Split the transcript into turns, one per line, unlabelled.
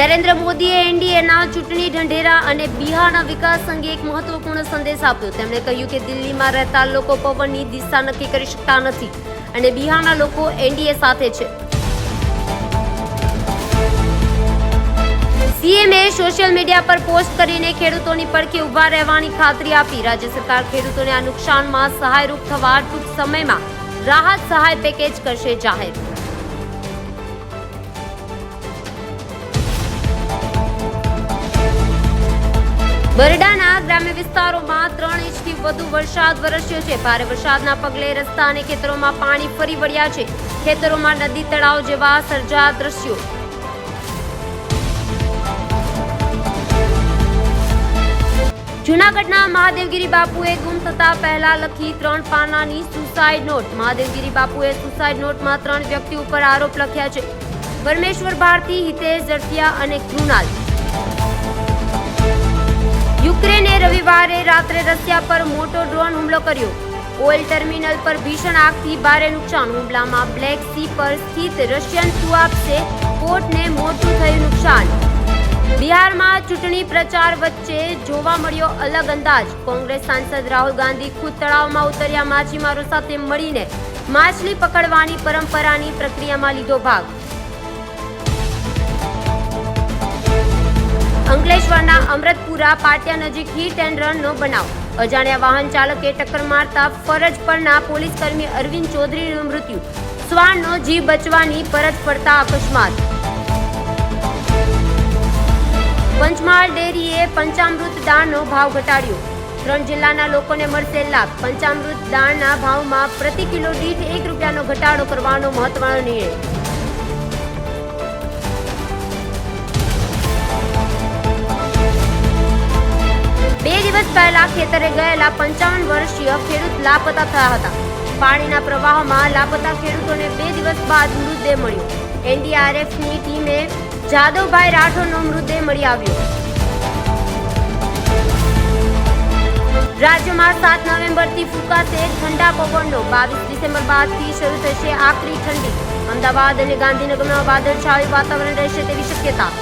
નરેન્દ્ર મોદીએ એનડીએના ચૂંટણી ઢંઢેરા અને બિહારના વિકાસ અંગે એક મહત્વપૂર્ણ સંદેશ આપ્યો. તેમણે કહ્યું કે દિલ્હીમાં રહેતા લોકો પવનની દિશા નક્કી કરી શકતા નથી અને બિહારના લોકો એનડીએ સાથે છે. સીએમએ સોશિયલ મીડિયા પર પોસ્ટ કરીને ખેડૂતોની પડખે ઊભા રહેવાની ખાતરી આપી. રાજ્ય સરકાર ખેડૂતોને આ નુકસાનમાં સહાયરૂપ થવા ટૂંક સમયમાં રાહત સહાય પેકેજ કરશે જાહેર. બરડાના ગ્રામ્ય વિસ્તારોમાં 3 ઇંચથી વધુ વરસાદ વરસ્યો છે. ભારે વરસાદના પગલે રસ્તા અને ખેતરોમાં પાણી ફરી વળ્યા છે. ખેતરોમાં નદી તળાવ જેવા સર્જાયા દ્રશ્યો. જૂનાગઢના મહાદેવગીરી બાપુએ ગુમ થતા પહેલા લખી 3 પાનાની સુસાઇડ નોટ. મહાદેવગીરી બાપુએ સુસાઇડ નોટમાં 3 વ્યક્તિ ઉપર આરોપ લખ્યા છે: પરમેશ્વર ભારતી, હિતેશ જડતિયા અને કૃણાલ. યુક્રેને રવિવારે રાત્રે રશિયા પર મોટો ડ્રોન હુમલો કર્યો. ઓઇલ ટર્મિનલ પર ભીષણ આગથી ભારે નુકસાન. હુમલામાં બ્લેક સી પર સ્થિત રશિયન સુઆપ્સે પોર્ટને મોટું થયું નુકસાન. બિહારમાં ચૂંટણી પ્રચાર વચ્ચે જોવા મળ્યો અલગ અંદાજ. કોંગ્રેસ સાંસદ રાહુલ ગાંધી ખુદ તળાવમાં ઉતર્યા. માછીમારો સાથે મળીને માછલી પકડવાની પરંપરાની પ્રક્રિયામાં લીધો ભાગ. અંકલેશ્વરના અમૃતપુરા પાટિયા નજીક હિટ એન્ડ રનનો બનાવ. અજાણ્યા વાહન ચાલકે ટક્કર મારતા ફરજ પરના પોલીસકર્મી અરવિંદ ચૌધરીનું મૃત્યુ. શ્વાનનો જીવ બચવાની ફરજ પડતા અકસ્માત. પંચમહાલ ડેરીએ પંચામૃત દાળનો ભાવ ઘટાડ્યો. 3 જિલ્લાના લોકોને મળશે લાભ. પંચામૃત દાળના ભાવમાં પ્રતિ કિલો દીઠ ₹1નો ઘટાડો કરવાનો મહત્વનો નિર્ણય. 2 દિવસ પહેલા ખેતરે ગયેલા 55 વર્ષીય ખેડૂત લાપતા થયા હતા. પાણીના પ્રવાહમાં લાપતા ખેડૂતોને 2 દિવસ બાદ મૃતદેહ મળ્યો. એનડીઆરએફની ટીમે જાદવભાઈ રાઠોડનો મૃતદેહ મળી આવ્યો. રાજ્યમાં 7 નવેમ્બરથી ફૂંકાશે ઠંડા પવનનો. 22 ડિસેમ્બર બાદથી શરૂ થશે આકરી ઠંડી. અમદાવાદ અને ગાંધીનગરમાં વાદળછાયું વાતાવરણ રહેશે તેવી શક્યતા.